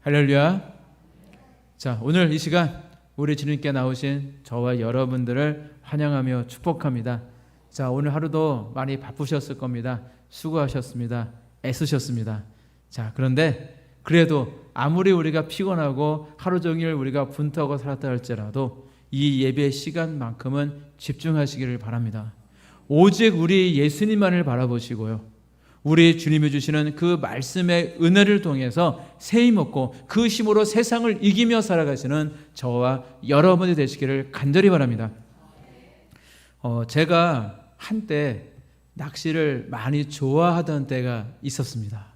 할렐루야. 자, 오늘 이 시간 우리 주님께 나오신 저와 여러분들을 환영하며 축복합니다. 자, 오늘 하루도 많이 바쁘셨을 겁니다. 수고하셨습니다. 애쓰셨습니다. 자, 그런데 그래도 아무리 우리가 피곤하고 하루 종일 우리가 분투하고 살았다 할지라도 이 예배 시간만큼은 집중하시기를 바랍니다. 오직 우리 예수님만을 바라보시고요, 우리 주님이 주시는 그 말씀의 은혜를 통해서 새 힘 얻고 그 힘으로 세상을 이기며 살아가시는 저와 여러분이 되시기를 간절히 바랍니다. 제가 한때 낚시를 많이 좋아하던 때가 있었습니다.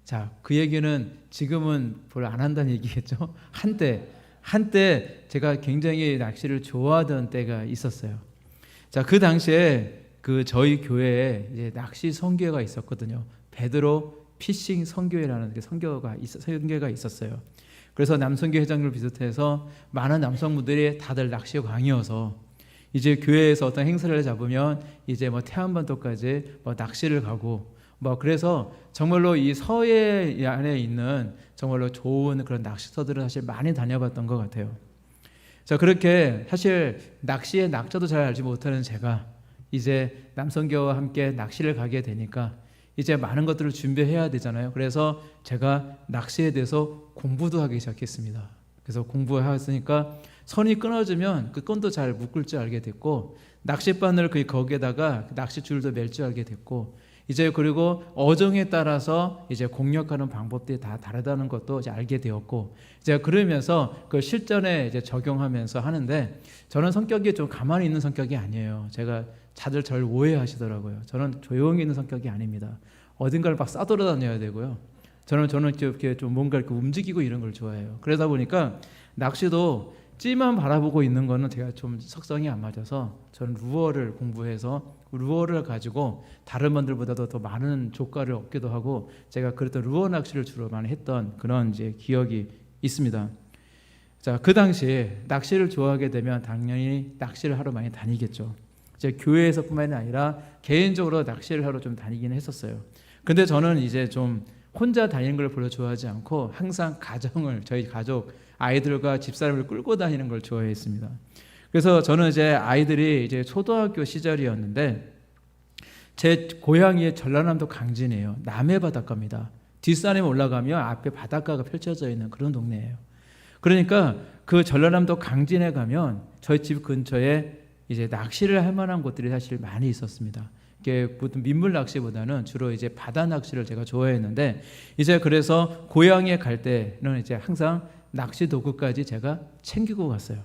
자, 그 얘기는 지금은 별로 안 한다는 얘기겠죠. 한때 제가 굉장히 낚시를 좋아하던 때가 있었어요. 자, 그 당시에 저희 교회에 이제 낚시 선교회가 있었거든요. 베드로 피싱 선교회라는 선교회가 있었어요. 그래서 남선교 회장을 비롯해서 많은 남성분들이 다들 낚시 광이어서 이제 교회에서 어떤 행사를 잡으면 이제 태안반도까지 낚시를 가고 그래서 정말로 이 서해 안에 있는 정말로 좋은 그런 낚시터들을 사실 많이 다녀봤던 것 같아요. 자, 그렇게 사실 낚시의 낙자도 잘 알지 못하는 제가 이제 남선교와 함께 낚시를 가게 되니까 이제 많은 것들을 준비해야 되잖아요. 그래서 제가 낚시에 대해서 공부도 하기 시작했습니다. 그래서 공부했으니까 선이 끊어지면 그 끈도 잘 묶을 줄 알게 됐고, 낚싯바늘 거기에다가 낚싯줄도 멜 줄 알게 됐고, 이제 그리고 어종에 따라서 이제 공략하는 방법들이 다 다르다는 것도 이제 알게 되었고, 이제 그러면서 그 실전에 이제 적용하면서 하는데, 저는 성격이 좀 가만히 있는 성격이 아니에요. 다들 저를 오해하시더라고요. 저는 조용히 있는 성격이 아닙니다. 어딘가를 막 싸돌아다녀야 되고요. 저는 이렇게 좀 뭔가 이렇게 움직이고 이런 걸 좋아해요. 그러다 보니까 낚시도 찌만 바라보고 있는 거는 제가 좀 석성이 안 맞아서 저는 루어를 공부해서 루어를 가지고 다른 분들보다도 더 많은 조과를 얻기도 하고, 제가 그랬던 루어 낚시를 주로 많이 했던 그런 이제 기억이 있습니다. 자, 그 당시에 낚시를 좋아하게 되면 당연히 낚시를 하러 많이 다니겠죠. 이제 교회에서뿐만이 아니라 개인적으로 낚시를 하러 좀 다니긴 했었어요. 근데 저는 이제 좀 혼자 다니는 걸 별로 좋아하지 않고 항상 저희 가족 아이들과 집사람을 끌고 다니는 걸 좋아했습니다. 그래서 저는 이제 아이들이 이제 초등학교 시절이었는데, 제 고향이 전라남도 강진이에요. 남해 바닷가입니다. 뒷산에 올라가면 앞에 바닷가가 펼쳐져 있는 그런 동네예요. 그러니까 그 전라남도 강진에 가면 저희 집 근처에 이제 낚시를 할 만한 곳들이 사실 많이 있었습니다. 이게 보통 민물 낚시보다는 주로 이제 바다 낚시를 제가 좋아했는데, 이제 그래서 고향에 갈 때는 이제 항상 낚시 도구까지 제가 챙기고 갔어요.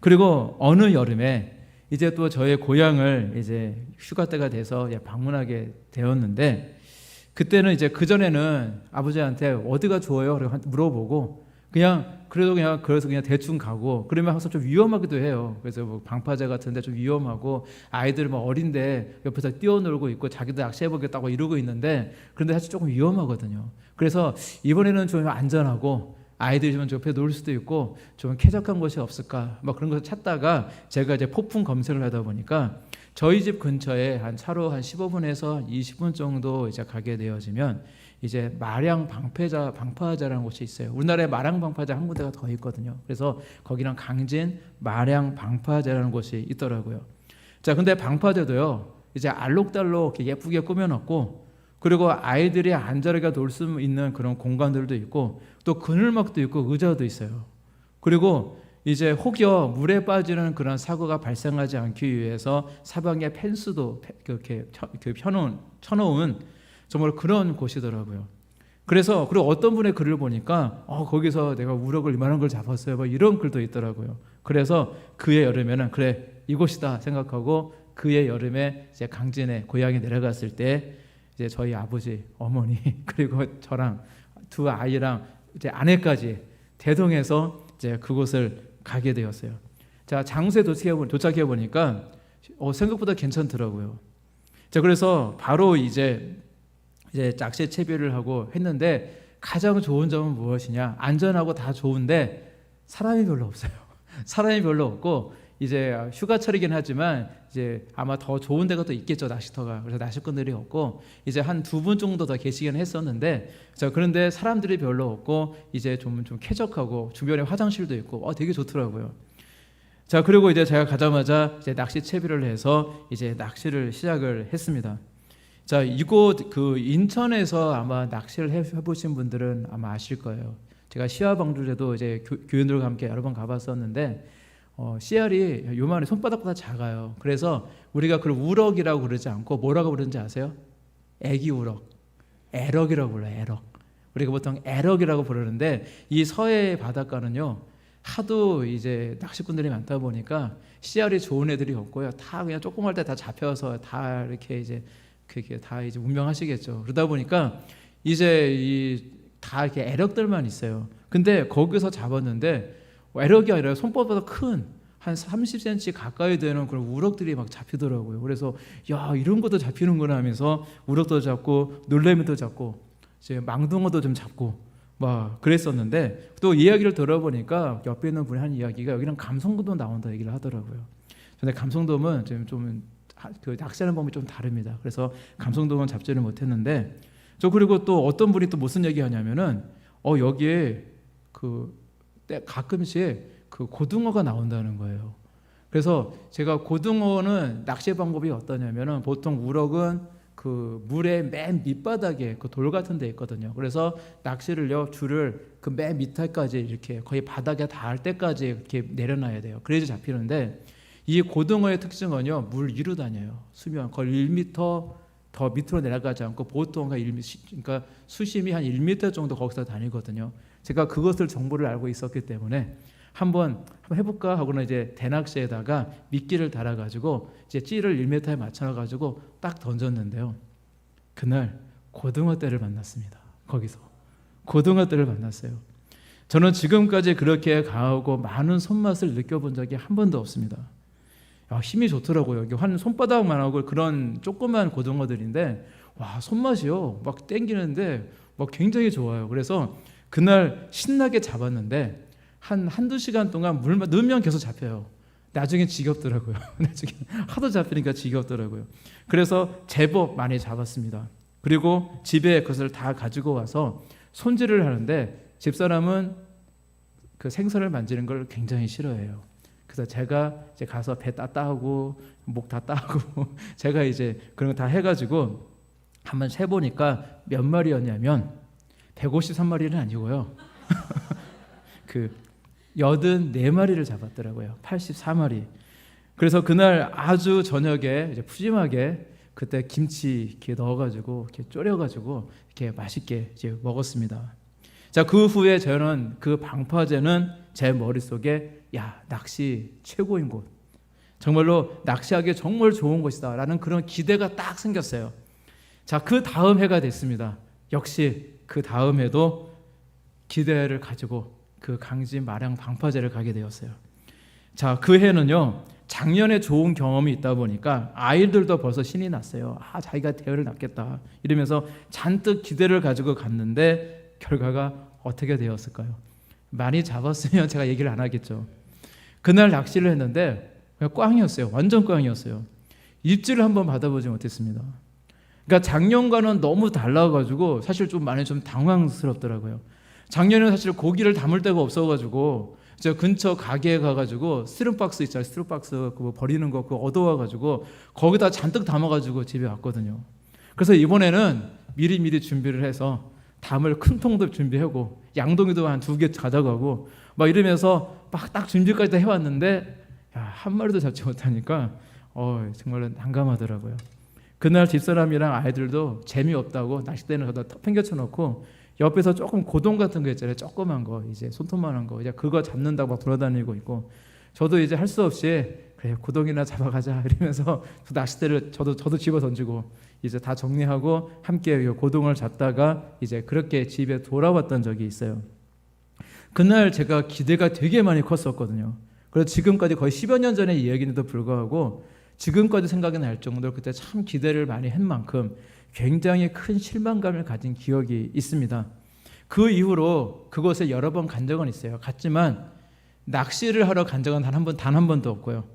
그리고 어느 여름에 이제 또 저의 고향을 이제 휴가 때가 돼서 방문하게 되었는데, 그때는 이제 그 전에는 아버지한테 어디가 좋아요? 물어보고 그래서 그냥 대충 가고, 그러면 항상 좀 위험하기도 해요. 그래서 방파제 같은데 좀 위험하고, 아이들 어린데 옆에서 뛰어놀고 있고 자기도 낚시해보겠다고 이러고 있는데, 그런데 사실 조금 위험하거든요. 그래서 이번에는 좀 안전하고 아이들이 좀 옆에 놀 수도 있고 좀 쾌적한 곳이 없을까 그런 것을 찾다가 제가 이제 폭풍 검색을 하다 보니까 저희 집 근처에 차로 한 15분에서 20분 정도 이제 가게 되어지면 이제 마량 방파제라는 곳이 있어요. 우리나라에 마량 방파제 한 군데가 더 있거든요. 그래서 거기랑 강진 마량 방파제라는 곳이 있더라고요. 자, 근데 방파제도요, 이제 알록달록 예쁘게 꾸며놨고, 그리고 아이들이 안전하게 놀 수 있는 그런 공간들도 있고, 또 그늘막도 있고 의자도 있어요. 그리고 이제 혹여 물에 빠지는 그런 사고가 발생하지 않기 위해서 사방에 펜스도 이렇게 쳐놓은 정말 그런 곳이더라고요. 그리고 어떤 분의 글을 보니까 거기서 내가 우럭을 이만한 걸 잡았어요, 이런 글도 있더라고요. 그래서 그해 여름에는 그래, 이곳이다 생각하고 그해 여름에 이제 강진에 고향에 내려갔을 때 이제 저희 아버지, 어머니 그리고 저랑 두 아이랑 이제 아내까지 대동해서 이제 그곳을 가게 되었어요. 자, 장소에 도착해 보니까 생각보다 괜찮더라고요. 자, 그래서 바로 이제 낚시 채비를 하고 했는데, 가장 좋은 점은 무엇이냐? 안전하고 다 좋은데 사람이 별로 없어요. 사람이 별로 없고, 이제 휴가철이긴 하지만 이제 아마 더 좋은 데가 또 있겠죠, 낚시터가. 그래서 낚시꾼들이 없고 이제 한 2분 정도 더 계시긴 했었는데, 자, 그런데 사람들이 별로 없고 이제 좀 쾌적하고 주변에 화장실도 있고 되게 좋더라고요. 자, 그리고 이제 제가 가자마자 이제 낚시 채비를 해서 이제 낚시를 시작을 했습니다. 자, 이곳 그 인천에서 아마 낚시를 해보신 분들은 아마 아실 거예요. 제가 시야방주제도 이제 교인들과 함께 여러 번 가봤었는데 씨알이 요만해, 손바닥보다 작아요. 그래서 우리가 그걸 우럭이라고 그러지 않고 뭐라고 부르는지 아세요? 애기 우럭, 애럭이라고 불러요. 애럭. 우리가 보통 애럭이라고 부르는데 이 서해 바닷가는요, 하도 이제 낚시꾼들이 많다 보니까 씨알이 좋은 애들이 없고요, 다 그냥 조그만 때 다 잡혀서 다 이렇게 이제 그게 다 이제 운명하시겠죠. 그러다 보니까 이제 다 이렇게 애럭들만 있어요. 근데 거기서 잡았는데 애럭이 아니라 손바닥보다 큰 한 30cm 가까이 되는 그런 우럭들이 막 잡히더라고요. 그래서 야, 이런 것도 잡히는구나 하면서 우럭도 잡고 놀래미도 잡고 이제 망둥어도 좀 잡고 막 그랬었는데, 또 이야기를 들어보니까 옆에 있는 분이 한 이야기가 여기는 감성돔도 나온다 얘기를 하더라고요. 근데 감성돔은 좀 그 낚시하는 방법이 좀 다릅니다. 그래서 감성돔은 잡지를 못했는데, 그리고 또 어떤 분이 또 무슨 얘기 하냐면은 여기에 가끔씩 그 고등어가 나온다는 거예요. 그래서 제가 고등어는 낚시 방법이 어떠냐면은, 보통 우럭은 그 물의 맨 밑바닥에 그 돌 같은 데 있거든요. 그래서 낚시를요, 줄을 그 맨 밑에까지 이렇게 거의 바닥에 닿을 때까지 이렇게 내려놔야 돼요. 그래야 잡히는데, 이 고등어의 특징은요, 물 위로 다녀요. 수면 거의 1m 더 밑으로 내려가지 않고 보통 한 1m, 그러니까 수심이 한 1m 정도 거기서 다니거든요. 제가 그것을 정보를 알고 있었기 때문에 한번 해볼까 하고는 이제 대낚시에다가 미끼를 달아가지고 이제 찌를 1m에 맞춰가지고 딱 던졌는데요. 그날 고등어떼를 만났습니다. 거기서 고등어떼를 만났어요. 저는 지금까지 그렇게 강하고 많은 손맛을 느껴본 적이 한 번도 없습니다. 힘이 좋더라고요. 한 손바닥만 하고 그런 조그만 고등어들인데, 와, 손맛이요, 막 땡기는데 막 굉장히 좋아요. 그래서 그날 신나게 잡았는데 한두 시간 동안 물만 넣으면 계속 잡혀요. 나중에 지겹더라고요. 나중에 하도 잡히니까 지겹더라고요. 그래서 제법 많이 잡았습니다. 그리고 집에 그것을 다 가지고 와서 손질을 하는데, 집사람은 그 생선을 만지는 걸 굉장히 싫어해요. 그래서 제가 이제 가서 배 따고 목 다 따고 제가 이제 그런 거 다 해가지고 한번 세보니까 몇 마리였냐면 153마리는 아니고요. 그 84마리를 잡았더라고요. 84마리. 그래서 그날 아주 저녁에 이제 푸짐하게 그때 김치 이렇게 넣어가지고 이렇게 졸여가지고 이렇게 맛있게 이제 먹었습니다. 자, 그 후에 저는 그 방파제는 제 머릿속에, 야, 낚시 최고인 곳, 정말로 낚시하기 정말 좋은 곳이다 라는 그런 기대가 딱 생겼어요. 자, 그 다음 해가 됐습니다. 역시 그 다음 해도 기대를 가지고 그 강진 마량 방파제를 가게 되었어요. 자, 그 해는요, 작년에 좋은 경험이 있다 보니까 아이들도 벌써 신이 났어요. 자기가 대회를 낚겠다 이러면서 잔뜩 기대를 가지고 갔는데 결과가 어떻게 되었을까요? 많이 잡았으면 제가 얘기를 안 하겠죠. 그날 낚시를 했는데 그냥 꽝이었어요. 완전 꽝이었어요. 입질을 한번 받아보지 못했습니다. 그러니까 작년과는 너무 달라가지고 사실 좀 많이 좀 당황스럽더라고요. 작년에는 사실 고기를 담을 데가 없어가지고 저 근처 가게에 가가지고 스티로박스 있잖아요. 스티로박스 그거 버리는 거 그거 얻어와가지고 거기다 잔뜩 담아가지고 집에 왔거든요. 그래서 이번에는 미리 준비를 해서 담을 큰 통도 준비하고 양동이도 한 2개 가져가고 막 이러면서 막 딱 준비까지 다 해왔는데, 야, 한 마리도 잡지 못하니까 정말 난감하더라고요. 그날 집사람이랑 아이들도 재미없다고 낚싯대는 저다 팽겨쳐 놓고 옆에서 조금 고동 같은 거 있잖아요. 조그만 거, 이제 손톱만한 거, 이제 그거 잡는다고 막 돌아다니고 있고, 저도 이제 할 수 없이 그래 고동이나 잡아가자 이러면서 낚싯대를 저도 집어 던지고 이제 다 정리하고 함께 고동을 잡다가 이제 그렇게 집에 돌아왔던 적이 있어요. 그날 제가 기대가 되게 많이 컸었거든요. 그래서 지금까지 거의 10여 년 전의 이야기인데도 불구하고 지금까지 생각이 날 정도로 그때 참 기대를 많이 한 만큼 굉장히 큰 실망감을 가진 기억이 있습니다. 그 이후로 그곳에 여러 번 간 적은 있어요. 갔지만 낚시를 하러 간 적은 단 한 번도 없고요.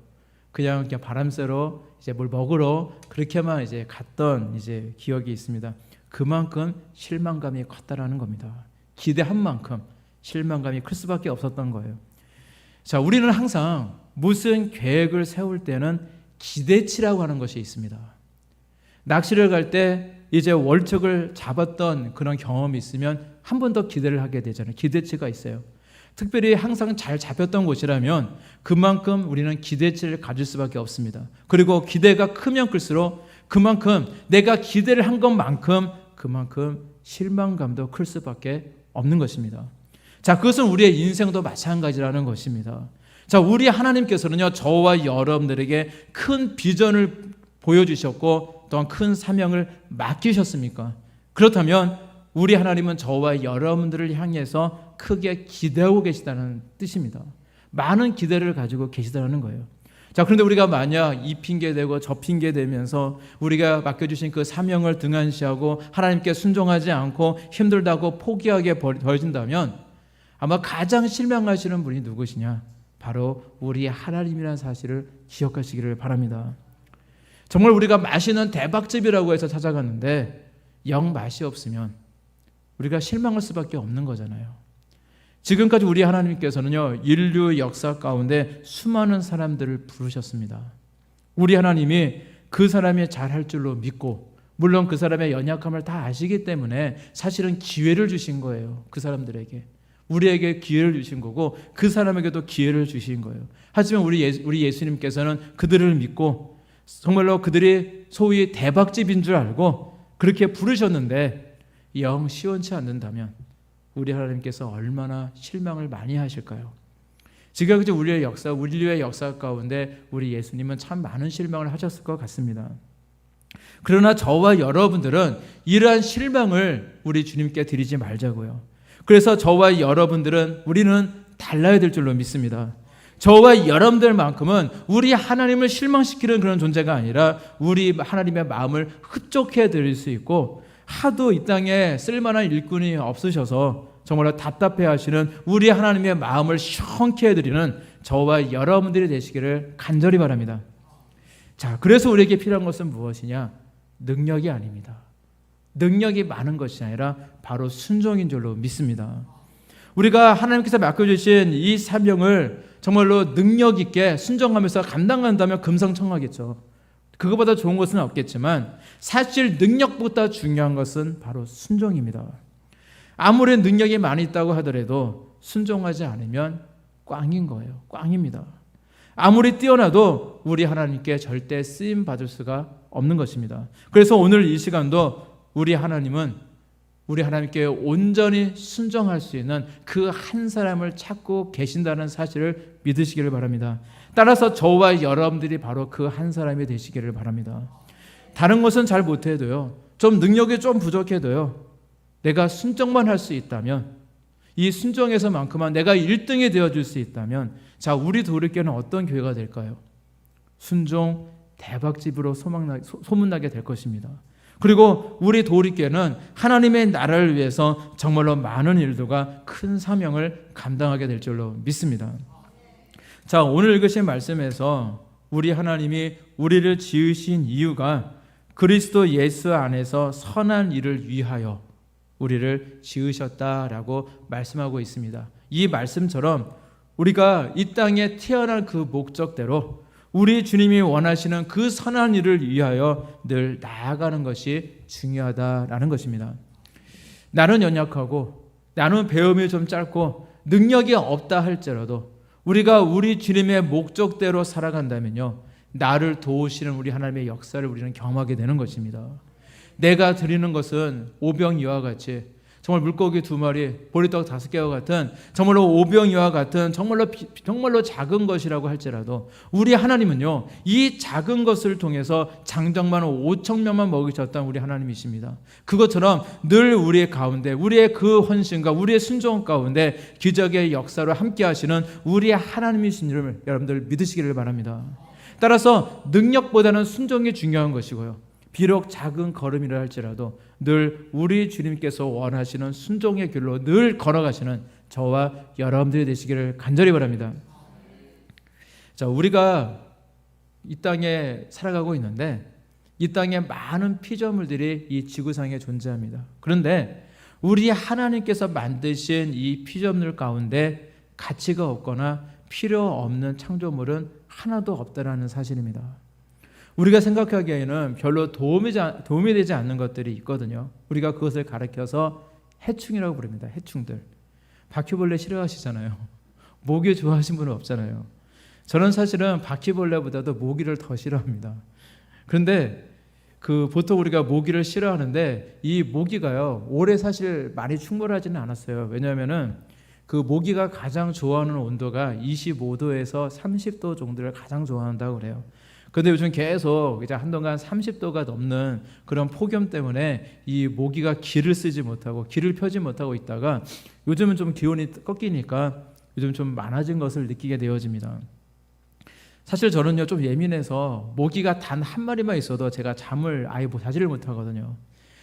그냥 바람 쐬러 이제 뭘 먹으러 그렇게만 이제 갔던 이제 기억이 있습니다. 그만큼 실망감이 컸다라는 겁니다. 기대한 만큼 실망감이 클 수밖에 없었던 거예요. 자, 우리는 항상 무슨 계획을 세울 때는 기대치라고 하는 것이 있습니다. 낚시를 갈 때 이제 월척을 잡았던 그런 경험이 있으면 한 번 더 기대를 하게 되잖아요. 기대치가 있어요. 특별히 항상 잘 잡혔던 곳이라면 그만큼 우리는 기대치를 가질 수밖에 없습니다. 그리고 기대가 크면 클수록 그만큼 내가 기대를 한 것만큼 그만큼 실망감도 클 수밖에 없는 것입니다. 자, 그것은 우리의 인생도 마찬가지라는 것입니다. 자, 우리 하나님께서는요, 저와 여러분들에게 큰 비전을 보여주셨고 또한 큰 사명을 맡기셨습니까? 그렇다면 우리 하나님은 저와 여러분들을 향해서 크게 기대하고 계시다는 뜻입니다. 많은 기대를 가지고 계시다는 거예요. 자, 그런데 우리가 만약 이 핑계대고 저 핑계대면서 우리가 맡겨주신 그 사명을 등한시하고 하나님께 순종하지 않고 힘들다고 포기하게 벌어진다면 아마 가장 실망하시는 분이 누구시냐? 바로 우리 하나님이라는 사실을 기억하시기를 바랍니다. 정말 우리가 맛있는 대박집이라고 해서 찾아갔는데 영 맛이 없으면 우리가 실망할 수밖에 없는 거잖아요. 지금까지 우리 하나님께서는요, 인류 역사 가운데 수많은 사람들을 부르셨습니다. 우리 하나님이 그 사람이 잘할 줄로 믿고, 물론 그 사람의 연약함을 다 아시기 때문에 사실은 기회를 주신 거예요. 그 사람들에게. 우리에게 기회를 주신 거고 그 사람에게도 기회를 주신 거예요. 하지만 우리 예수님께서는 그들을 믿고 정말로 그들이 소위 대박집인 줄 알고 그렇게 부르셨는데 영 시원치 않는다면 우리 하나님께서 얼마나 실망을 많이 하실까요? 지금까지 우리의 역사, 인류의 역사 가운데 우리 예수님은 참 많은 실망을 하셨을 것 같습니다. 그러나 저와 여러분들은 이러한 실망을 우리 주님께 드리지 말자고요. 그래서 저와 여러분들은 우리는 달라야 될 줄로 믿습니다. 저와 여러분들만큼은 우리 하나님을 실망시키는 그런 존재가 아니라 우리 하나님의 마음을 흡족해 드릴 수 있고, 하도 이 땅에 쓸만한 일꾼이 없으셔서 정말로 답답해 하시는 우리 하나님의 마음을 시원케 해드리는 저와 여러분들이 되시기를 간절히 바랍니다. 자, 그래서 우리에게 필요한 것은 무엇이냐? 능력이 아닙니다. 능력이 많은 것이 아니라 바로 순종인 줄로 믿습니다. 우리가 하나님께서 맡겨주신 이 사명을 정말로 능력 있게 순종하면서 감당한다면 금상첨화겠죠. 그거보다 좋은 것은 없겠지만 사실 능력보다 중요한 것은 바로 순종입니다. 아무리 능력이 많이 있다고 하더라도 순종하지 않으면 꽝인 거예요. 꽝입니다. 아무리 뛰어나도 우리 하나님께 절대 쓰임 받을 수가 없는 것입니다. 그래서 오늘 이 시간도 우리 하나님은 우리 하나님께 온전히 순종할 수 있는 그 한 사람을 찾고 계신다는 사실을 믿으시기를 바랍니다. 따라서 저와 여러분들이 바로 그 한 사람이 되시기를 바랍니다. 다른 것은 잘 못해도요, 좀 능력이 좀 부족해도요, 내가 순종만 할 수 있다면, 이 순종에서만큼만 내가 1등이 되어줄 수 있다면, 자, 우리 도리교회는 어떤 교회가 될까요? 순종 대박집으로 소문나게 될 것입니다. 그리고 우리 도리교회는 하나님의 나라를 위해서 정말로 많은 일들과 큰 사명을 감당하게 될 줄로 믿습니다. 자, 오늘 읽으신 말씀에서 우리 하나님이 우리를 지으신 이유가 그리스도 예수 안에서 선한 일을 위하여 우리를 지으셨다라고 말씀하고 있습니다. 이 말씀처럼 우리가 이 땅에 태어날 그 목적대로 우리 주님이 원하시는 그 선한 일을 위하여 늘 나아가는 것이 중요하다라는 것입니다. 나는 연약하고 나는 배움이 좀 짧고 능력이 없다 할지라도 우리가 우리 주님의 목적대로 살아간다면요, 나를 도우시는 우리 하나님의 역사를 우리는 경험하게 되는 것입니다. 내가 드리는 것은 오병이와 같이 정말 물고기 2마리, 보리떡 5개와 같은 정말로 오병이와 같은 정말로 작은 것이라고 할지라도 우리 하나님은요, 이 작은 것을 통해서 장정만 5,000명만 먹이셨던 우리 하나님이십니다. 그것처럼 늘 우리의 가운데 우리의 그 헌신과 우리의 순종 가운데 기적의 역사로 함께 하시는 우리 하나님이신 줄 여러분들 믿으시기를 바랍니다. 따라서 능력보다는 순종이 중요한 것이고요, 비록 작은 걸음이라 할지라도 늘 우리 주님께서 원하시는 순종의 길로 늘 걸어가시는 저와 여러분들이 되시기를 간절히 바랍니다. 자, 우리가 이 땅에 살아가고 있는데 이 땅에 많은 피조물들이 이 지구상에 존재합니다. 그런데 우리 하나님께서 만드신 이 피조물 가운데 가치가 없거나 필요 없는 창조물은 하나도 없다라는 사실입니다. 우리가 생각하기에는 별로 도움이 되지 않는 것들이 있거든요. 우리가 그것을 가리켜서 해충이라고 부릅니다. 해충들. 바퀴벌레 싫어하시잖아요. 모기 좋아하시는 분은 없잖아요. 저는 사실은 바퀴벌레보다도 모기를 더 싫어합니다. 그런데 보통 우리가 모기를 싫어하는데 이 모기가요, 오래 사실 많이 충분하지는 않았어요. 왜냐하면은 그 모기가 가장 좋아하는 온도가 25도에서 30도 정도를 가장 좋아한다고 그래요. 근데 요즘 계속 이제 한동안 30도가 넘는 그런 폭염 때문에 이 모기가 기를 쓰지 못하고 기를 펴지 못하고 있다가 요즘은 좀 기온이 꺾이니까 요즘 좀 많아진 것을 느끼게 되어집니다. 사실 저는요 좀 예민해서 모기가 단 한 마리만 있어도 제가 잠을 아예 자지를 못하거든요.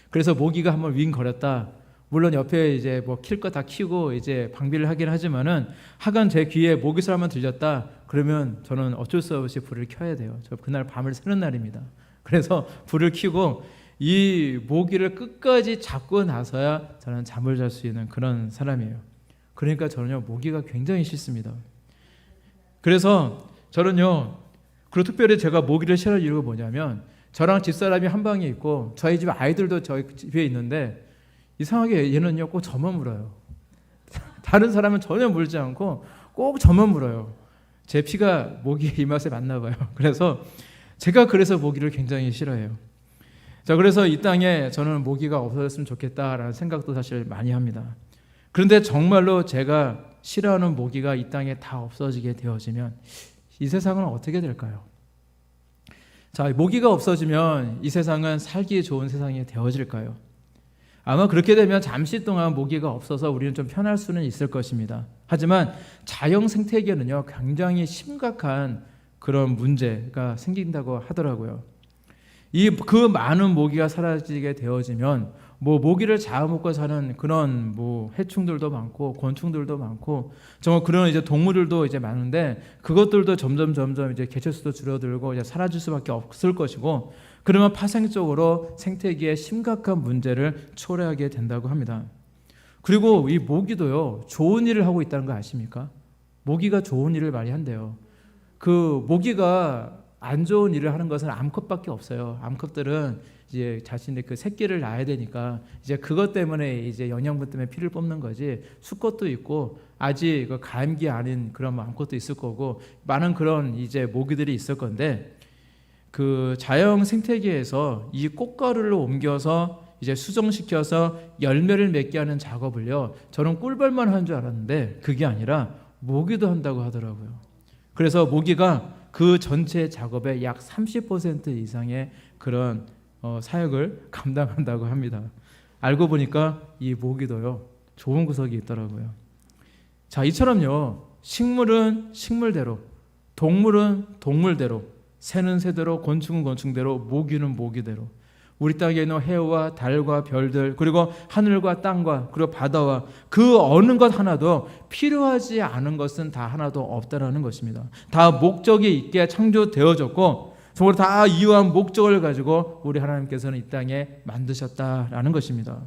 그래서 모기가 한번 윙 거렸다. 물론 옆에 이제 뭐 킬 거 다 키고 이제 방비를 하긴 하지만은 하간 제 귀에 모기 소리 한번 들렸다. 그러면 저는 어쩔 수 없이 불을 켜야 돼요. 저 그날 밤을 새는 날입니다. 그래서 불을 켜고 이 모기를 끝까지 잡고 나서야 저는 잠을 잘 수 있는 그런 사람이에요. 그러니까 저는요 모기가 굉장히 싫습니다. 그래서 저는요, 그리고 특별히 제가 모기를 싫어하는 이유가 뭐냐면 저랑 집사람이 한 방에 있고 저희 집 아이들도 저희 집에 있는데 이상하게 얘는요 꼭 저만 물어요. 다른 사람은 전혀 물지 않고 꼭 저만 물어요. 제 피가 모기의 입맛에 맞나 봐요. 그래서 제가 모기를 굉장히 싫어해요. 자, 그래서 이 땅에 저는 모기가 없어졌으면 좋겠다라는 생각도 사실 많이 합니다. 그런데 정말로 제가 싫어하는 모기가 이 땅에 다 없어지게 되어지면 이 세상은 어떻게 될까요? 자, 모기가 없어지면 이 세상은 살기 좋은 세상이 되어질까요? 아마 그렇게 되면 잠시 동안 모기가 없어서 우리는 좀 편할 수는 있을 것입니다. 하지만 자연 생태계는요 굉장히 심각한 그런 문제가 생긴다고 하더라고요. 그 많은 모기가 사라지게 되어지면 모기를 잡아먹고 사는 그런 해충들도 많고 곤충들도 많고 정말 그런 이제 동물들도 이제 많은데 그것들도 점점 이제 개체수도 줄어들고 이제 사라질 수밖에 없을 것이고 그러면 파생적으로 생태계에 심각한 문제를 초래하게 된다고 합니다. 그리고 이 모기도요 좋은 일을 하고 있다는 거 아십니까? 모기가 좋은 일을 많이 한대요. 모기가 안 좋은 일을 하는 것은 암컷밖에 없어요. 암컷들은 이제 자신의 그 새끼를 낳아야 되니까 이제 그것 때문에 이제 영양분 때문에 피를 뽑는 거지. 수컷도 있고 아직 감기 아닌 그런 암컷도 있을 거고 많은 그런 이제 모기들이 있을 건데 그 자연 생태계에서 이 꽃가루를 옮겨서 이제 수정시켜서 열매를 맺게 하는 작업을요. 저는 꿀벌만 하는 줄 알았는데 그게 아니라 모기도 한다고 하더라고요. 그래서 모기가 그 전체 작업의 약 30% 이상의 그런 사역을 감당한다고 합니다. 알고 보니까 이 모기도요 좋은 구석이 있더라고요. 자, 이처럼요 식물은 식물대로, 동물은 동물대로, 새는 새대로, 곤충은 곤충대로, 모기는 모기대로 우리 땅에 있는 해와 달과 별들 그리고 하늘과 땅과 그리고 바다와 그 어느 것 하나도 필요하지 않은 것은 다 하나도 없다라는 것입니다. 다 목적이 있게 창조되어졌고 정말 다 이유한 목적을 가지고 우리 하나님께서는 이 땅에 만드셨다라는 것입니다.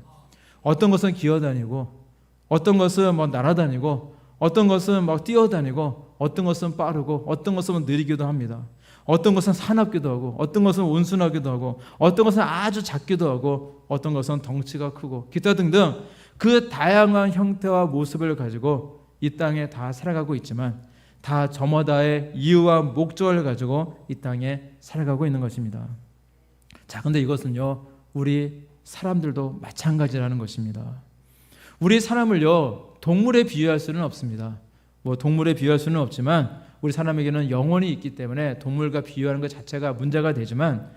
어떤 것은 기어다니고 어떤 것은 날아다니고 어떤 것은 뛰어다니고 어떤 것은 빠르고 어떤 것은 느리기도 합니다. 어떤 것은 사납기도 하고 어떤 것은 온순하기도 하고 어떤 것은 아주 작기도 하고 어떤 것은 덩치가 크고 기타 등등 그 다양한 형태와 모습을 가지고 이 땅에 다 살아가고 있지만 다 저마다의 이유와 목적을 가지고 이 땅에 살아가고 있는 것입니다. 자, 근데 이것은요 우리 사람들도 마찬가지라는 것입니다. 우리 사람을요 동물에 비유할 수는 없습니다. 동물에 비유할 수는 없지만 우리 사람에게는 영혼이 있기 때문에 동물과 비유하는 것 자체가 문제가 되지만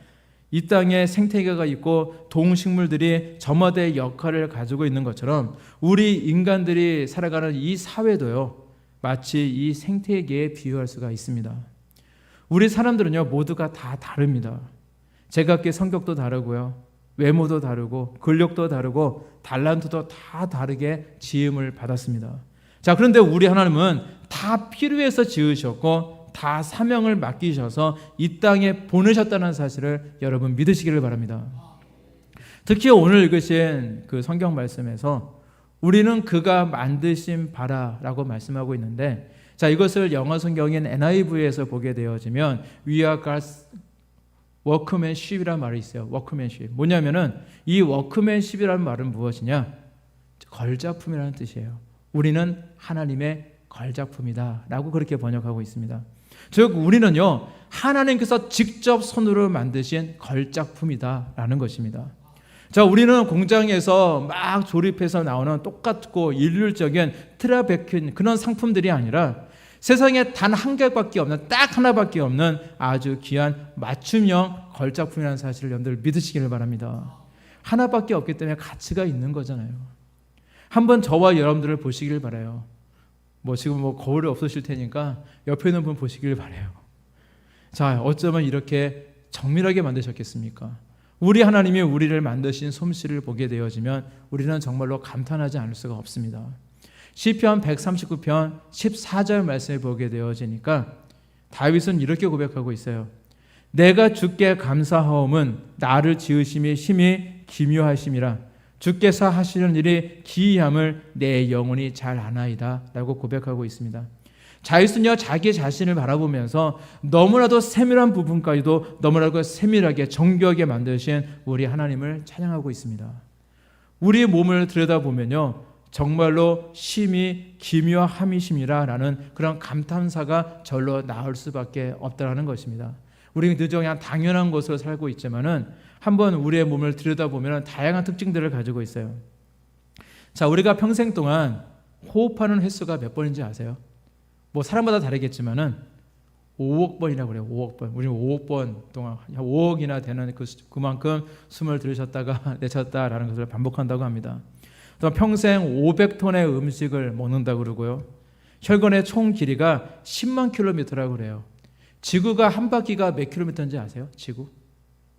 이 땅에 생태계가 있고 동식물들이 저마다의 역할을 가지고 있는 것처럼 우리 인간들이 살아가는 이 사회도요 마치 이 생태계에 비유할 수가 있습니다. 우리 사람들은요 모두가 다 다릅니다. 제각기 성격도 다르고요 외모도 다르고 근력도 다르고 달란트도 다 다르게 지음을 받았습니다. 자, 그런데 우리 하나님은 다 필요해서 지으셨고 다 사명을 맡기셔서 이 땅에 보내셨다는 사실을 여러분 믿으시기를 바랍니다. 특히 오늘 읽으신 그 성경 말씀에서 우리는 그가 만드신 바라라고 말씀하고 있는데, 자, 이것을 영어 성경인 NIV에서 보게 되어지면 We are God's workmanship이라는 말이 있어요. workmanship. 뭐냐면은 이 workmanship이라는 말은 무엇이냐? 걸작품이라는 뜻이에요. 우리는 하나님의 걸작품이다라고 그렇게 번역하고 있습니다. 즉 우리는요, 하나님께서 직접 손으로 만드신 걸작품이다라는 것입니다. 자, 우리는 공장에서 막 조립해서 나오는 똑같고 일률적인 트라베큐 그런 상품들이 아니라 세상에 단 한 개밖에 없는, 딱 하나밖에 없는 아주 귀한 맞춤형 걸작품이라는 사실을 여러분들 믿으시기를 바랍니다. 하나밖에 없기 때문에 가치가 있는 거잖아요. 한번 저와 여러분들을 보시길 바라요. 지금 거울이 없으실 테니까 옆에 있는 분 보시길 바라요. 자, 어쩌면 이렇게 정밀하게 만드셨겠습니까? 우리 하나님이 우리를 만드신 솜씨를 보게 되어지면 우리는 정말로 감탄하지 않을 수가 없습니다. 시편 139편 14절 말씀을 보게 되어지니까 다윗은 이렇게 고백하고 있어요. 내가 주께 감사하옴은 나를 지으심이 심히 기묘하심이라. 주께서 하시는 일이 기이함을 내 영혼이 잘 아나이다 라고 고백하고 있습니다. 다윗은요, 자기 자신을 바라보면서 너무나도 세밀한 부분까지도 너무나도 세밀하게 정교하게 만드신 우리 하나님을 찬양하고 있습니다. 우리의 몸을 들여다보면요, 정말로 심히 기묘함이심이라는 그런 감탄사가 절로 나올 수밖에 없다는 것입니다. 우리는 그저 그냥 당연한 것으로 살고 있지만은 한번 우리의 몸을 들여다보면 다양한 특징들을 가지고 있어요. 자, 우리가 평생 동안 호흡하는 횟수가 몇 번인지 아세요? 사람마다 다르겠지만은 5억 번이라고 그래요. 5억 번. 우리는 5억 번 동안 5억이나 되는 그만큼 숨을 들이셨다가 내셨다라는 것을 반복한다고 합니다. 또 평생 500톤의 음식을 먹는다고 그러고요. 혈관의 총 길이가 10만 킬로미터라고 그래요. 지구가 한 바퀴가 몇 킬로미터인지 아세요?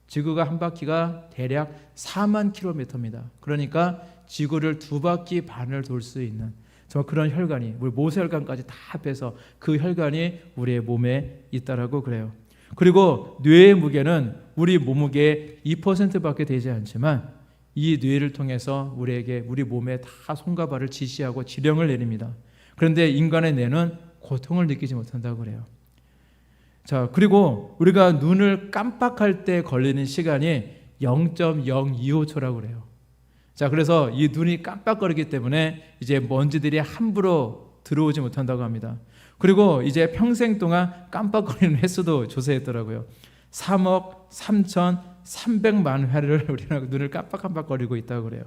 지구가 한 바퀴가 대략 4만 킬로미터입니다. 그러니까 지구를 2바퀴 반을 돌 수 있는 정말 그런 혈관이, 우리 모세혈관까지 다 합해서 그 혈관이 우리의 몸에 있다라고 그래요. 그리고 뇌의 무게는 우리 몸무게의 2%밖에 되지 않지만 이 뇌를 통해서 우리 몸에 다 손과 발을 지시하고 지령을 내립니다. 그런데 인간의 뇌는 고통을 느끼지 못한다고 그래요. 자, 그리고 우리가 눈을 깜빡할 때 걸리는 시간이 0.025초라고 그래요. 자, 그래서 이 눈이 깜빡거리기 때문에 이제 먼지들이 함부로 들어오지 못한다고 합니다. 그리고 이제 평생 동안 깜빡거리는 횟수도 조사했더라고요. 3억 3,300만 회를 우리는 눈을 깜빡깜빡거리고 있다고 그래요.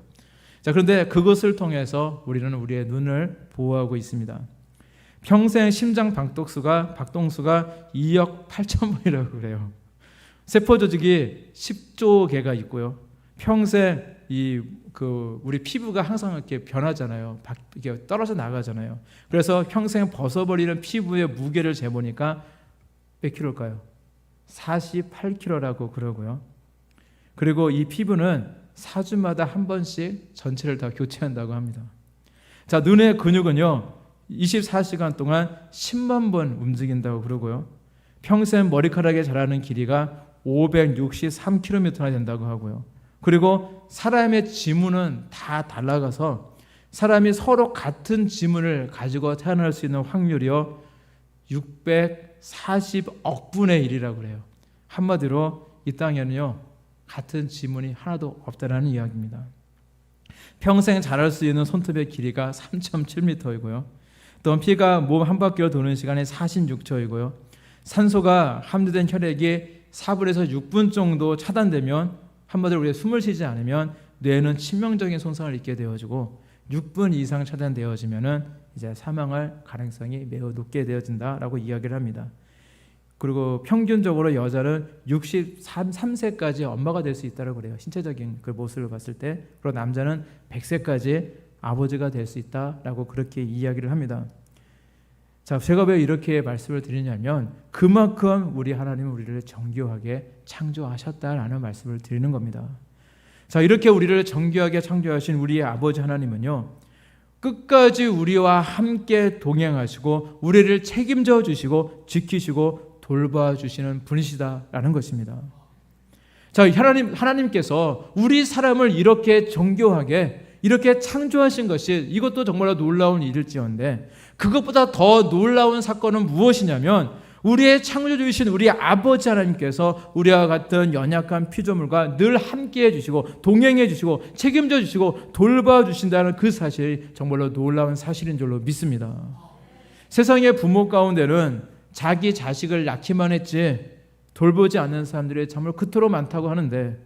자, 그런데 그것을 통해서 우리는 우리의 눈을 보호하고 있습니다. 평생 심장 박동수가 2억 8천 번이라고 그래요. 세포 조직이 10조 개가 있고요. 평생 우리 피부가 항상 이렇게 변하잖아요. 이게 떨어져 나가잖아요. 그래서 평생 벗어버리는 피부의 무게를 재보니까 몇 킬로일까요? 48킬로라고 그러고요. 그리고 이 피부는 4주마다 한 번씩 전체를 다 교체한다고 합니다. 자, 눈의 근육은요, 24시간 동안 10만 번 움직인다고 그러고요. 평생 머리카락에 자라는 길이가 563km나 된다고 하고요. 그리고 사람의 지문은 다 달라가서 사람이 서로 같은 지문을 가지고 태어날 수 있는 확률이요 640억 분의 1이라고 그래요. 한마디로 이 땅에는요 같은 지문이 하나도 없다라는 이야기입니다. 평생 자랄 수 있는 손톱의 길이가 3.7m이고요. 또 피가 몸 한 바퀴를 도는 시간이 46초이고요. 산소가 함유된 혈액이 4분에서 6분 정도 차단되면, 한마디로 우리가 숨을 쉬지 않으면 뇌는 치명적인 손상을 입게 되어지고 6분 이상 차단되어지면은 이제 사망할 가능성이 매우 높게 되어진다라고 이야기를 합니다. 그리고 평균적으로 여자는 63세까지 엄마가 될 수 있다고 그래요. 신체적인 그 모습을 봤을 때. 그리고 남자는 100세까지 아버지가 될 수 있다라고 그렇게 이야기를 합니다. 자, 제가 왜 이렇게 말씀을 드리냐면 그만큼 우리 하나님은 우리를 정교하게 창조하셨다라는 말씀을 드리는 겁니다. 자, 이렇게 우리를 정교하게 창조하신 우리의 아버지 하나님은요, 끝까지 우리와 함께 동행하시고 우리를 책임져 주시고 지키시고 돌봐주시는 분이시다라는 것입니다. 자, 하나님께서 우리 사람을 이렇게 정교하게 이렇게 창조하신 것이 이것도 정말로 놀라운 일일지언데, 그것보다 더 놀라운 사건은 무엇이냐면 우리의 창조주이신 우리 아버지 하나님께서 우리와 같은 연약한 피조물과 늘 함께해 주시고 동행해 주시고 책임져 주시고 돌봐 주신다는 그 사실이 정말로 놀라운 사실인 줄로 믿습니다. 세상의 부모 가운데는 자기 자식을 낳기만 했지 돌보지 않는 사람들이 정말 그토록 많다고 하는데,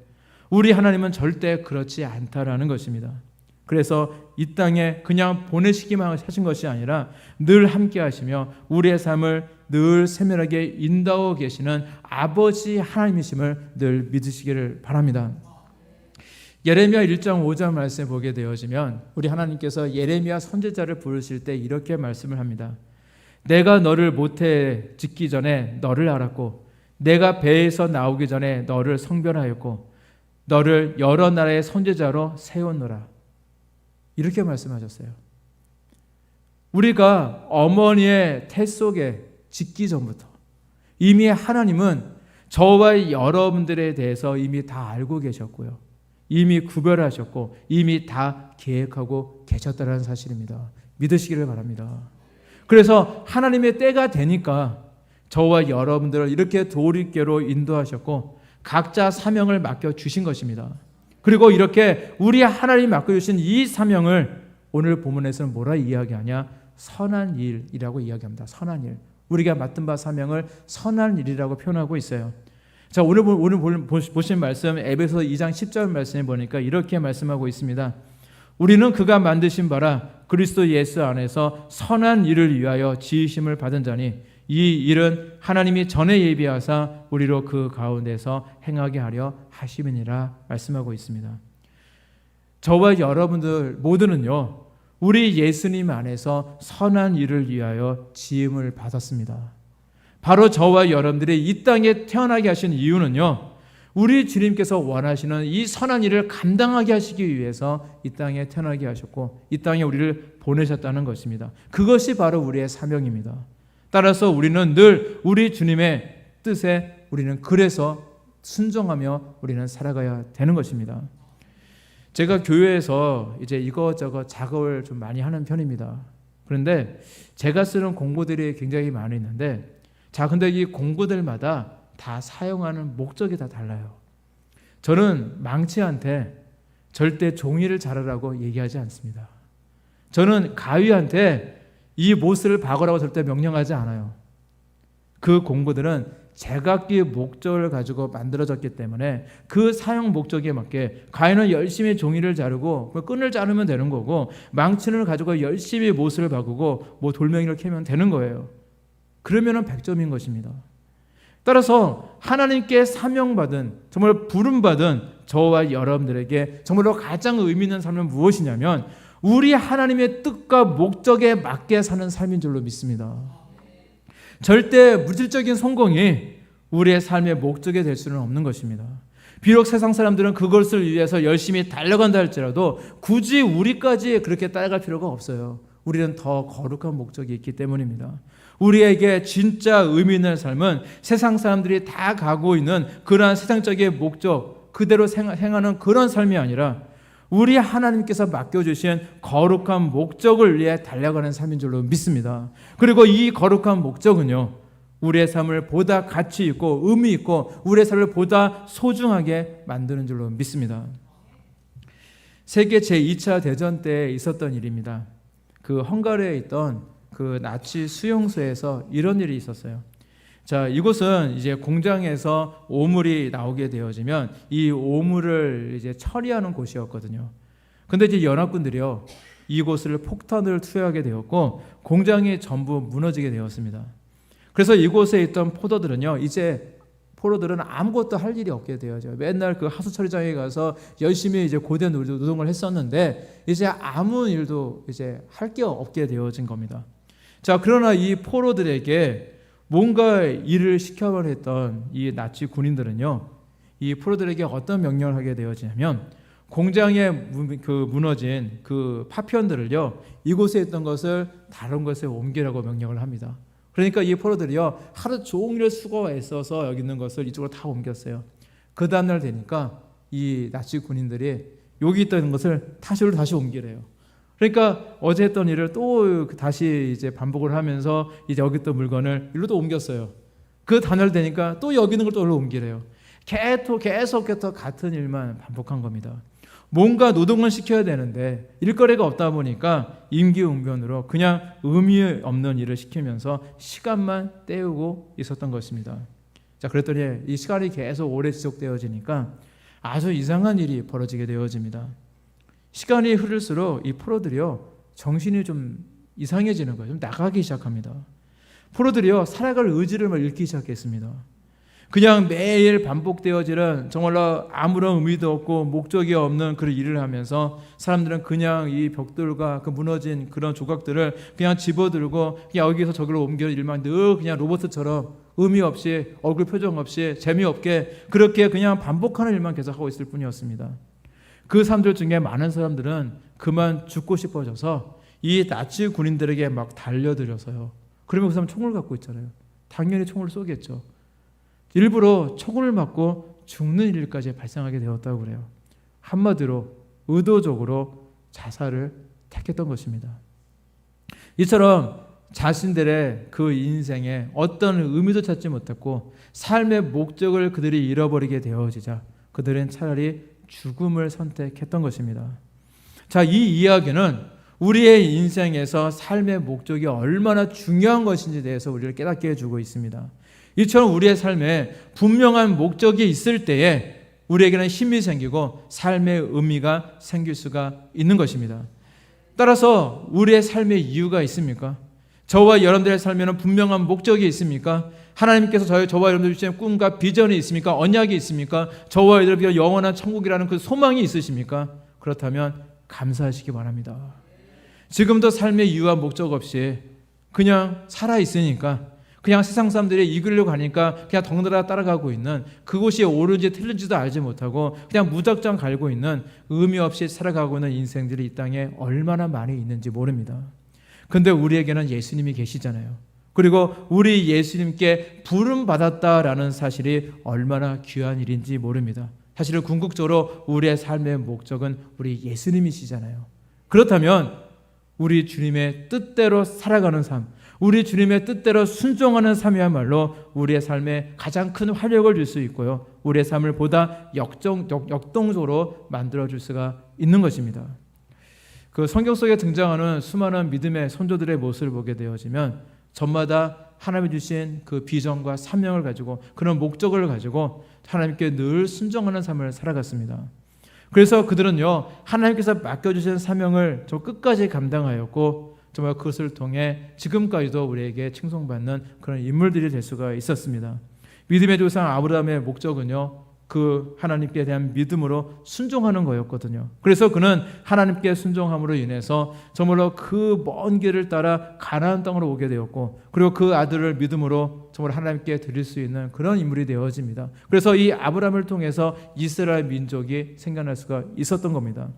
우리 하나님은 절대 그렇지 않다라는 것입니다. 그래서 이 땅에 그냥 보내시기만 하신 것이 아니라 늘 함께 하시며 우리의 삶을 늘 세밀하게 인도하고 계시는 아버지 하나님이심을 늘 믿으시기를 바랍니다. 예레미야 1장 5절 말씀을 보게 되어지면 우리 하나님께서 예레미야 선지자를 부르실 때 이렇게 말씀을 합니다. 내가 너를 모태에 짓기 전에 너를 알았고 내가 배에서 나오기 전에 너를 성별하였고 너를 여러 나라의 선지자로 세웠노라. 이렇게 말씀하셨어요. 우리가 어머니의 태 속에 짓기 전부터 이미 하나님은 저와 여러분들에 대해서 이미 다 알고 계셨고요. 이미 구별하셨고 이미 다 계획하고 계셨다는 사실입니다. 믿으시기를 바랍니다. 그래서 하나님의 때가 되니까 저와 여러분들을 이렇게 도리께로 인도하셨고 각자 사명을 맡겨주신 것입니다. 그리고 이렇게 우리 하나님이 맡겨주신 이 사명을 오늘 본문에서는 뭐라 이야기하냐? 선한 일이라고 이야기합니다. 선한 일. 우리가 맡은 바 사명을 선한 일이라고 표현하고 있어요. 자, 오늘 보신 말씀 에베소 2장 10절 말씀에 보니까 이렇게 말씀하고 있습니다. 우리는 그가 만드신 바라 그리스도 예수 안에서 선한 일을 위하여 지으심을 받은 자니 이 일은 하나님이 전에 예비하사 우리로 그 가운데서 행하게 하려 하심이니라 말씀하고 있습니다. 저와 여러분들 모두는요, 우리 예수님 안에서 선한 일을 위하여 지음을 받았습니다. 바로 저와 여러분들이 이 땅에 태어나게 하신 이유는요, 우리 주님께서 원하시는 이 선한 일을 감당하게 하시기 위해서 이 땅에 태어나게 하셨고 이 땅에 우리를 보내셨다는 것입니다. 그것이 바로 우리의 사명입니다. 따라서 우리는 늘 우리 주님의 뜻에 우리는 그래서 순종하며 우리는 살아가야 되는 것입니다. 제가 교회에서 이제 이것저것 작업을 좀 많이 하는 편입니다. 그런데 제가 쓰는 공구들이 굉장히 많이 있는데, 자, 근데 이 공구들마다 다 사용하는 목적이 다 달라요. 저는 망치한테 절대 종이를 자르라고 얘기하지 않습니다. 저는 가위한테 이 못을 박으라고 절대 명령하지 않아요. 그 공구들은 제각기 목적을 가지고 만들어졌기 때문에 그 사용 목적에 맞게 가위는 열심히 종이를 자르고 끈을 자르면 되는 거고, 망치를 가지고 열심히 못을 박고 뭐 돌멩이를 캐면 되는 거예요. 그러면은 100점인 것입니다. 따라서 하나님께 사명받은, 정말 부름받은 저와 여러분들에게 정말로 가장 의미 있는 삶은 무엇이냐면 우리 하나님의 뜻과 목적에 맞게 사는 삶인 줄로 믿습니다. 절대 물질적인 성공이 우리의 삶의 목적이 될 수는 없는 것입니다. 비록 세상 사람들은 그것을 위해서 열심히 달려간다 할지라도 굳이 우리까지 그렇게 따라갈 필요가 없어요. 우리는 더 거룩한 목적이 있기 때문입니다. 우리에게 진짜 의미 있는 삶은 세상 사람들이 다 가고 있는 그러한 세상적인 목적 그대로 행하는 그런 삶이 아니라 우리 하나님께서 맡겨주신 거룩한 목적을 위해 달려가는 삶인 줄로 믿습니다. 그리고 이 거룩한 목적은요, 우리의 삶을 보다 가치 있고 의미 있고 우리의 삶을 보다 소중하게 만드는 줄로 믿습니다. 세계 제2차 대전 때 있었던 일입니다. 그 헝가리에 있던 그 나치 수용소에서 이런 일이 있었어요. 자, 이곳은 이제 공장에서 오물이 나오게 되어지면 이 오물을 이제 처리하는 곳이었거든요. 근데 이제 연합군들이요, 이곳을 폭탄을 투여하게 되었고 공장이 전부 무너지게 되었습니다. 그래서 이곳에 있던 포로들은요, 이제 포로들은 아무것도 할 일이 없게 되어져요. 맨날 그 하수 처리장에 가서 열심히 이제 고된 노동을 했었는데 이제 아무 일도 이제 할 게 없게 되어진 겁니다. 자, 그러나 이 포로들에게 뭔가 일을 시켜만 했던 이 나치 군인들은요, 이 포로들에게 어떤 명령을 하게 되어지냐면 공장에 무너진 그 파편들을요, 이곳에 있던 것을 다른 곳에 옮기라고 명령을 합니다. 그러니까 이 포로들이요, 하루 종일 수고가 있어서 여기 있는 것을 이쪽으로 다 옮겼어요. 그 다음날 되니까 이 나치 군인들이 여기 있던 것을 다시 옮기래요. 그러니까 어제 했던 일을 또 다시 이제 반복을 하면서 이제 여기 있던 물건을 일로 또 옮겼어요. 그 다음날 되니까 또 여기 있는 걸 또 일로 옮기래요. 계속해서 같은 일만 반복한 겁니다. 뭔가 노동을 시켜야 되는데 일거리가 없다 보니까 임기응변으로 그냥 의미 없는 일을 시키면서 시간만 때우고 있었던 것입니다. 자, 그랬더니 이 시간이 계속 오래 지속되어지니까 아주 이상한 일이 벌어지게 되어집니다. 시간이 흐를수록 이 포로들이요, 정신이 좀 이상해지는 거예요. 좀 나가기 시작합니다. 포로들이요, 살아갈 의지를 잃기 시작했습니다. 그냥 매일 반복되어지는 정말로 아무런 의미도 없고 목적이 없는 그런 일을 하면서 사람들은 그냥 이 벽돌과 그 무너진 그런 조각들을 그냥 집어들고 그냥 여기서 저기로 옮기는 일만 늘 그냥 로봇처럼 의미 없이 얼굴 표정 없이 재미없게 그렇게 그냥 반복하는 일만 계속하고 있을 뿐이었습니다. 그 사람들 중에 많은 사람들은 그만 죽고 싶어져서 이 나치 군인들에게 막 달려들어서요. 그러면 그 사람 총을 갖고 있잖아요. 당연히 총을 쏘겠죠. 일부러 총을 맞고 죽는 일까지 발생하게 되었다고 그래요. 한마디로 의도적으로 자살을 택했던 것입니다. 이처럼 자신들의 그 인생에 어떤 의미도 찾지 못했고 삶의 목적을 그들이 잃어버리게 되어지자 그들은 차라리 죽음을 선택했던 것입니다. 자, 이 이야기는 우리의 인생에서 삶의 목적이 얼마나 중요한 것인지에 대해서 우리를 깨닫게 해주고 있습니다. 이처럼 우리의 삶에 분명한 목적이 있을 때에 우리에게는 힘이 생기고 삶의 의미가 생길 수가 있는 것입니다. 따라서 우리의 삶의 이유가 있습니까? 저와 여러분들의 삶에는 분명한 목적이 있습니까? 하나님께서 저와 여러분들 주신 꿈과 비전이 있습니까? 언약이 있습니까? 저와 여러분들 영원한 천국이라는 그 소망이 있으십니까? 그렇다면 감사하시기 바랍니다. 지금도 삶의 이유와 목적 없이 그냥 살아있으니까 그냥 세상 사람들이 이끌려고 하니까 그냥 덩달아 따라가고 있는 그곳이 옳은지 틀린지도 알지 못하고 그냥 무작정 갈고 있는 의미 없이 살아가고 있는 인생들이 이 땅에 얼마나 많이 있는지 모릅니다. 근데 우리에게는 예수님이 계시잖아요. 그리고 우리 예수님께 부름받았다라는 사실이 얼마나 귀한 일인지 모릅니다. 사실은 궁극적으로 우리의 삶의 목적은 우리 예수님이시잖아요. 그렇다면 우리 주님의 뜻대로 살아가는 삶, 우리 주님의 뜻대로 순종하는 삶이야말로 우리의 삶에 가장 큰 활력을 줄 수 있고요, 우리의 삶을 보다 역동적으로 만들어줄 수가 있는 것입니다. 그 성경 속에 등장하는 수많은 믿음의 선조들의 모습을 보게 되어지면 저마다 하나님이 주신 그 비전과 사명을 가지고 그런 목적을 가지고 하나님께 늘 순종하는 삶을 살아갔습니다. 그래서 그들은요, 하나님께서 맡겨주신 사명을 저 끝까지 감당하였고 정말 그것을 통해 지금까지도 우리에게 칭송받는 그런 인물들이 될 수가 있었습니다. 믿음의 조상 아브라함의 목적은요, 그 하나님께 대한 믿음으로 순종하는 거였거든요. 그래서 그는 하나님께 순종함으로 인해서 정말로 그 먼 길을 따라 가나안 땅으로 오게 되었고, 그리고 그 아들을 믿음으로 정말 하나님께 드릴 수 있는 그런 인물이 되어집니다. 그래서 이 아브라함을 통해서 이스라엘 민족이 생겨날 수가 있었던 겁니다.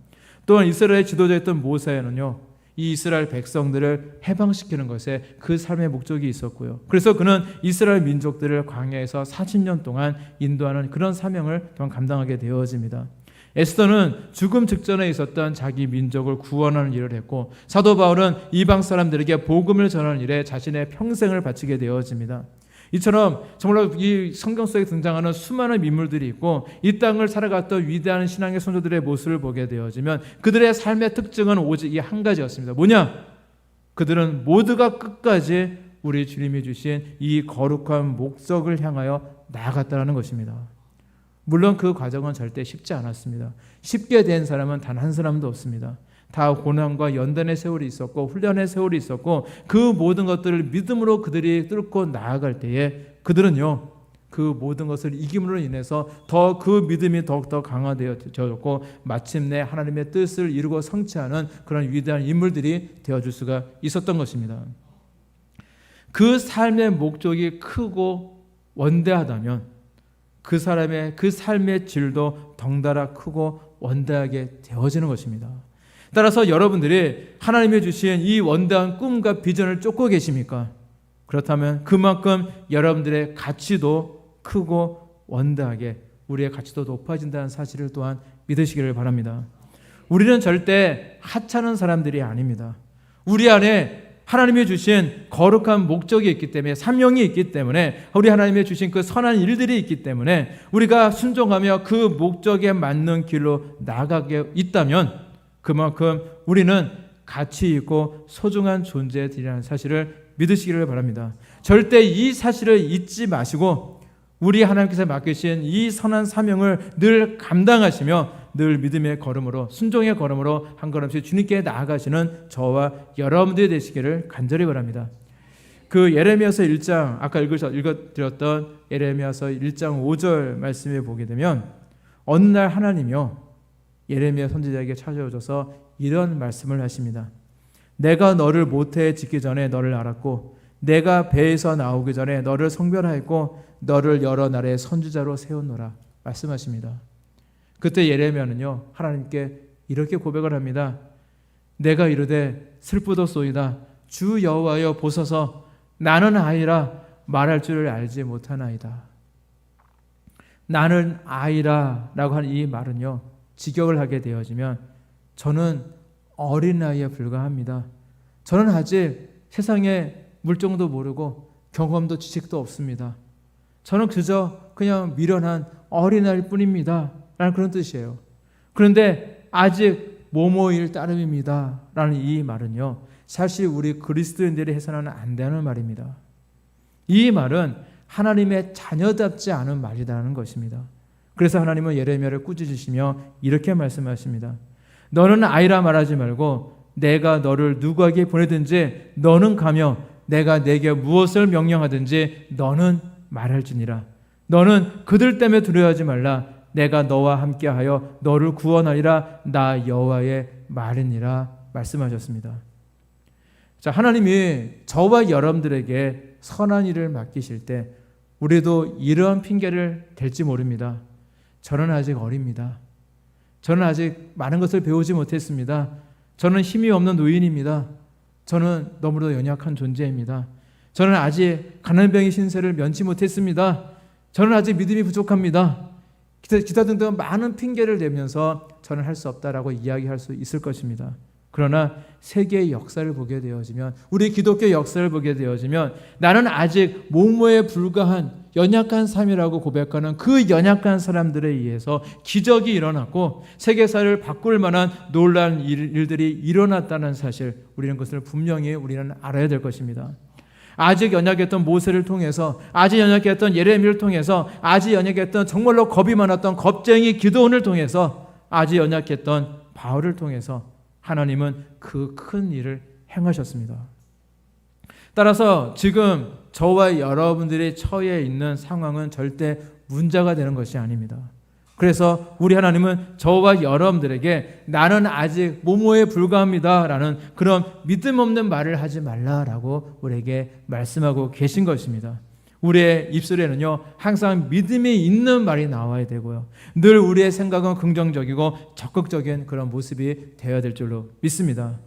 또한 이스라엘 지도자였던 모세는요, 이 이스라엘 백성들을 해방시키는 것에 그 삶의 목적이 있었고요. 그래서 그는 이스라엘 민족들을 광야에서 40년 동안 인도하는 그런 사명을 감당하게 되어집니다. 에스더는 죽음 직전에 있었던 자기 민족을 구원하는 일을 했고, 사도 바울은 이방 사람들에게 복음을 전하는 일에 자신의 평생을 바치게 되어집니다. 이처럼 정말로 이 성경 속에 등장하는 수많은 인물들이 있고 이 땅을 살아갔던 위대한 신앙의 선조들의 모습을 보게 되어지면 그들의 삶의 특징은 오직 이 한 가지였습니다. 뭐냐? 그들은 모두가 끝까지 우리 주님이 주신 이 거룩한 목적을 향하여 나아갔다는 것입니다. 물론 그 과정은 절대 쉽지 않았습니다. 쉽게 된 사람은 단 한 사람도 없습니다. 다 고난과 연단의 세월이 있었고 훈련의 세월이 있었고 그 모든 것들을 믿음으로 그들이 뚫고 나아갈 때에 그들은요, 그 모든 것을 이김으로 인해서 더 그 믿음이 더욱더 강화되어졌고 마침내 하나님의 뜻을 이루고 성취하는 그런 위대한 인물들이 되어줄 수가 있었던 것입니다. 그 삶의 목적이 크고 원대하다면 그 사람의 그 삶의 질도 덩달아 크고 원대하게 되어지는 것입니다. 따라서 여러분들이 하나님이 주신 이 원대한 꿈과 비전을 쫓고 계십니까? 그렇다면 그만큼 여러분들의 가치도 크고 원대하게, 우리의 가치도 높아진다는 사실을 또한 믿으시기를 바랍니다. 우리는 절대 하찮은 사람들이 아닙니다. 우리 안에 하나님이 주신 거룩한 목적이 있기 때문에, 사명이 있기 때문에, 우리 하나님이 주신 그 선한 일들이 있기 때문에 우리가 순종하며 그 목적에 맞는 길로 나아가게 있다면 그만큼 우리는 가치 있고 소중한 존재들이라는 사실을 믿으시기를 바랍니다. 절대 이 사실을 잊지 마시고 우리 하나님께서 맡기신 이 선한 사명을 늘 감당하시며 늘 믿음의 걸음으로, 순종의 걸음으로 한 걸음씩 주님께 나아가시는 저와 여러분들이 되시기를 간절히 바랍니다. 그 예레미야서 1장, 아까 읽어드렸던 예레미야서 1장 5절 말씀에 보게 되면 어느 날 하나님이요 예레미야 선지자에게 찾아오셔서 이런 말씀을 하십니다. 내가 너를 모태에 짓기 전에 너를 알았고 내가 배에서 나오기 전에 너를 성별하였고 너를 여러 나라의 선지자로 세웠노라 말씀하십니다. 그때 예레미야는요 하나님께 이렇게 고백을 합니다. 내가 이르되 슬프도소이다. 주 여호와여 보소서 나는 아이라 말할 줄을 알지 못하나이다. 나는 아이라 라고 하는 이 말은요 직역을 하게 되어지면 저는 어린아이에 불과합니다. 저는 아직 세상의 물정도 모르고 경험도 지식도 없습니다. 저는 그저 그냥 미련한 어린아이일 뿐입니다 라는 그런 뜻이에요. 그런데 아직 모모일 따름입니다 라는 이 말은요 사실 우리 그리스도인들이 해서는 안 되는 말입니다. 이 말은 하나님의 자녀답지 않은 말이라는 것입니다. 그래서 하나님은 예레미야를 꾸짖으시며 이렇게 말씀하십니다. 너는 아이라 말하지 말고 내가 너를 누구에게 보내든지 너는 가며 내가 내게 무엇을 명령하든지 너는 말할지니라. 너는 그들 때문에 두려워하지 말라. 내가 너와 함께하여 너를 구원하리라. 나 여호와의 말이니라 말씀하셨습니다. 자, 하나님이 저와 여러분들에게 선한 일을 맡기실 때 우리도 이러한 핑계를 댈지 모릅니다. 저는 아직 어립니다. 저는 아직 많은 것을 배우지 못했습니다. 저는 힘이 없는 노인입니다. 저는 너무도 연약한 존재입니다. 저는 아직 가난병의 신세를 면치 못했습니다. 저는 아직 믿음이 부족합니다. 기타 등등 많은 핑계를 대면서 저는 할 수 없다라고 이야기할 수 있을 것입니다. 그러나 세계의 역사를 보게 되어지면, 우리 기독교 역사를 보게 되어지면 나는 아직 모모에 불과한 연약한 삶이라고 고백하는 그 연약한 사람들에 의해서 기적이 일어났고 세계사를 바꿀 만한 놀라운 일들이 일어났다는 사실, 우리는 그것을 분명히 우리는 알아야 될 것입니다. 아직 연약했던 모세를 통해서, 아직 연약했던 예레미야를 통해서, 아직 연약했던 정말로 겁이 많았던 겁쟁이 기드온을 통해서, 아직 연약했던 바울을 통해서 하나님은 그 큰 일을 행하셨습니다. 따라서 지금 저와 여러분들이 처해 있는 상황은 절대 문제가 되는 것이 아닙니다. 그래서 우리 하나님은 저와 여러분들에게 나는 아직 모모에 불과합니다 라는 그런 믿음 없는 말을 하지 말라라고 우리에게 말씀하고 계신 것입니다. 우리의 입술에는요 항상 믿음이 있는 말이 나와야 되고요, 늘 우리의 생각은 긍정적이고 적극적인 그런 모습이 되어야 될 줄로 믿습니다.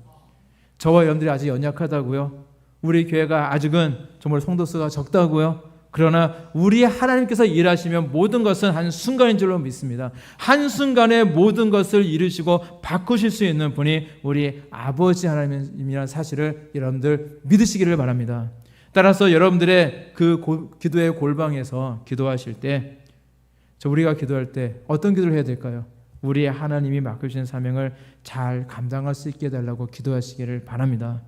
저와 여러분들이 아직 연약하다고요? 우리 교회가 아직은 정말 성도 수가 적다고요? 그러나 우리 하나님께서 일하시면 모든 것은 한순간인 줄로 믿습니다. 한순간에 모든 것을 이루시고 바꾸실 수 있는 분이 우리 아버지 하나님이라는 사실을 여러분들 믿으시기를 바랍니다. 따라서 여러분들의 그 기도의 골방에서 기도하실 때, 우리가 기도할 때 어떤 기도를 해야 될까요? 우리 하나님이 맡겨주신 사명을 잘 감당할 수 있게 해달라고 기도하시기를 바랍니다.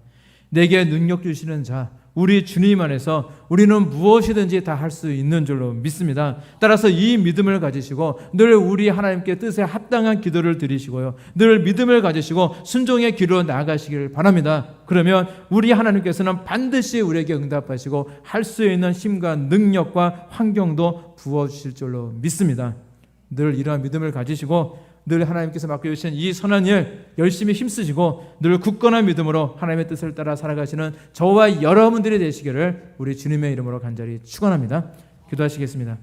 내게 능력 주시는 자, 우리 주님 안에서 우리는 무엇이든지 다 할 수 있는 줄로 믿습니다. 따라서 이 믿음을 가지시고 늘 우리 하나님께 뜻에 합당한 기도를 드리시고요, 늘 믿음을 가지시고 순종의 길로 나아가시길 바랍니다. 그러면 우리 하나님께서는 반드시 우리에게 응답하시고 할 수 있는 힘과 능력과 환경도 부어주실 줄로 믿습니다. 늘 이러한 믿음을 가지시고 늘 하나님께서 맡겨주신 이 선한 일 열심히 힘쓰시고 늘 굳건한 믿음으로 하나님의 뜻을 따라 살아가시는 저와 여러분들이 되시기를 우리 주님의 이름으로 간절히 축원합니다. 기도하시겠습니다.